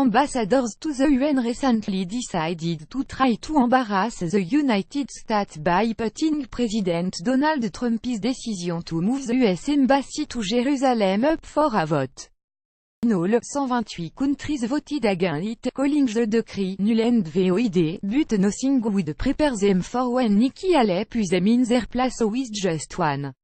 Ambassadors to the UN recently decided to try to embarrass the United States by putting President Donald Trump's decision to move the US Embassy to Jerusalem up for a vote. In all, 128 countries voted against it, calling the decree null and void, but nothing would prepare them for when Nikki Haley put them in their place with just one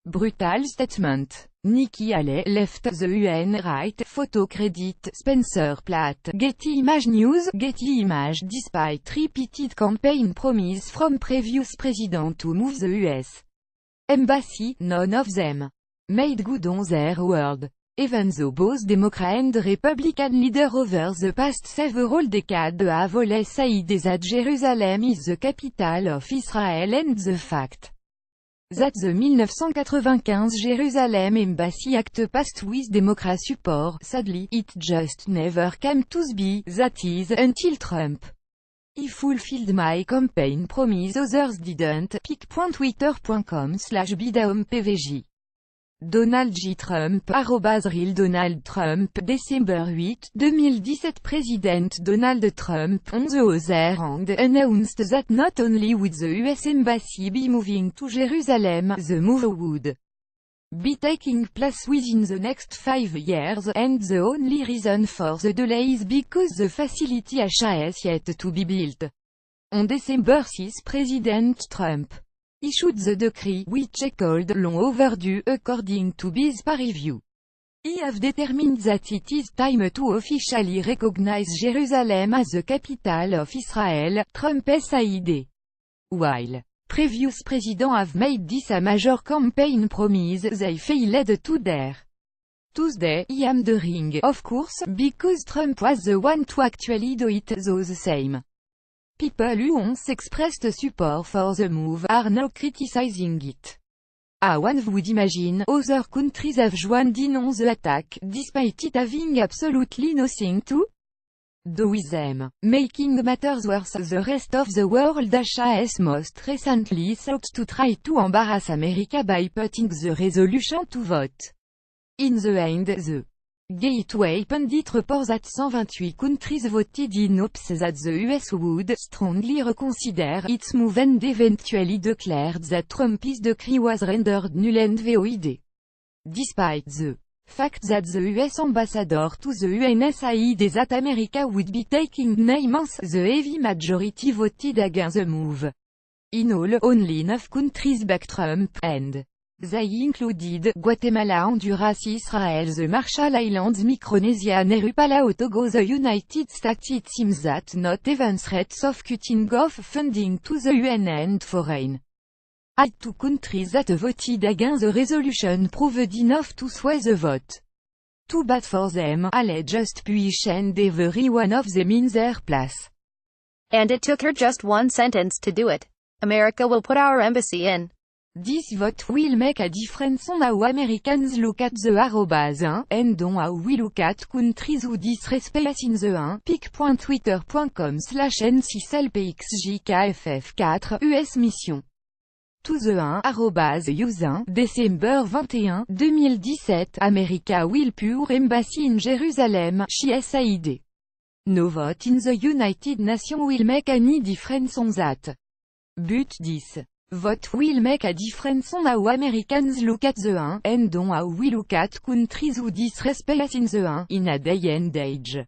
brutal statement. Nikki Haley left the UN right, photo credit, Spencer Platt, Getty Image News, Getty Image. Despite repeated campaign promises from previous presidents to move the US Embassy, none of them made good on their word. Even though both Democrat and Republican leaders over the past several decades have always said that Jerusalem is the capital of Israel and the fact that the 1995 Jerusalem Embassy Act passed with Democrat support, sadly, it just never came to be, that is, until Trump. I fulfilled my campaign promise, others didn't. pic.twitter.com/bidaumpvj. Donald J. Trump, @Real Donald Trump, December 8, 2017. President Donald Trump, on the other hand, announced that not only would the US Embassy be moving to Jerusalem, the move would be taking place within the next 5 years, and the only reason for the delay is because the facility has yet to be built. On December 6, President Trump issued the decree, which is called long overdue, according to BizPa Review. He have determined that it is time to officially recognize Jerusalem as the capital of Israel, Trump said. While previous presidents have made this a major campaign promise, they failed to dare. Tuesday, I am doing, of course, because Trump was the one to actually do it, though the same people who once expressed support for the move are now criticizing it. As one would imagine, other countries have joined in on the attack, despite it having absolutely nothing to do with them. Making matters worse, the rest of the world has most recently sought to try to embarrass America by putting the resolution to vote. In the end, the Gateway Pundit reports that 128 countries voted in hopes that the US would strongly reconsider its move and eventually declared that Trump's decree was rendered null and void. Despite the fact that the US ambassador to the UN said that America would be taking 9 months, the heavy majority voted against the move. In all, only 9 countries backed Trump, and they included Guatemala, Honduras, Israel, the Marshall Islands, Micronesia, Nauru, Palau, Togo, the United States. It seems that not even threats of cutting off funding to the UN and foreign aid to countries that voted against the resolution proved enough to sway the vote. Too bad for them, Haley just push and every one of them in their place. And it took her just one sentence to do it. America will put our embassy in. This vote will make a difference on how Americans look at the @1, and on how we look at countries who disrespect in the 1. pic.twitter.com/ncclpxjkff4, US Mission. To the 1, @US1, December 21, 2017, America will put embassy in Jerusalem, she said. No vote in the United Nations will make any difference on that. But this vote will make a difference on how Americans look at the 1, and on how we look at countries who disrespect in the 1, in a day and age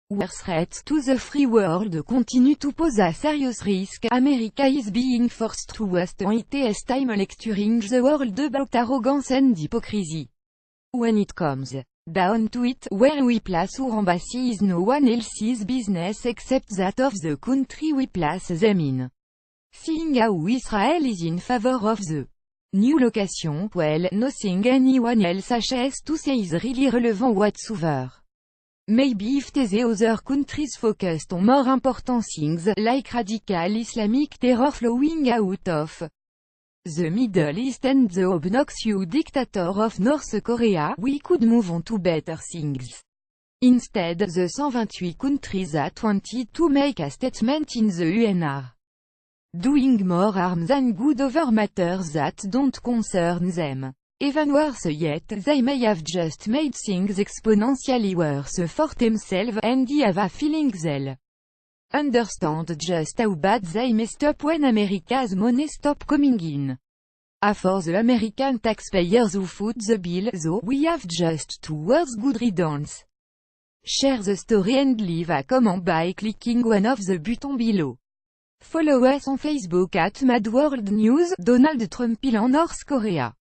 where threats to the free world continue to pose a serious risk. America is being forced to waste its time lecturing the world about arrogance and hypocrisy. When it comes down to it, where we place our embassy is no one else's business except that of the country we place them in. Seeing how Israel is in favor of the new location, well, nothing anyone else has to say is really relevant whatsoever. Maybe if the other countries focused on more important things, like radical Islamic terror flowing out of the Middle East and the obnoxious dictator of North Korea, we could move on to better things. Instead, the 128 countries that wanted to make a statement in the UN are doing more harm than good over matters that don't concern them. even worse yet, they may have just made things exponentially worse for themselves, and I have a feeling they'll understand just how bad they messed up when America's money stopped coming in. For the American taxpayers who foot the bill, though, we have just 2 words: good riddance. Share the story and leave a comment by clicking one of the buttons below. Follow us on Facebook at Mad World News. Donald Trump in North Korea.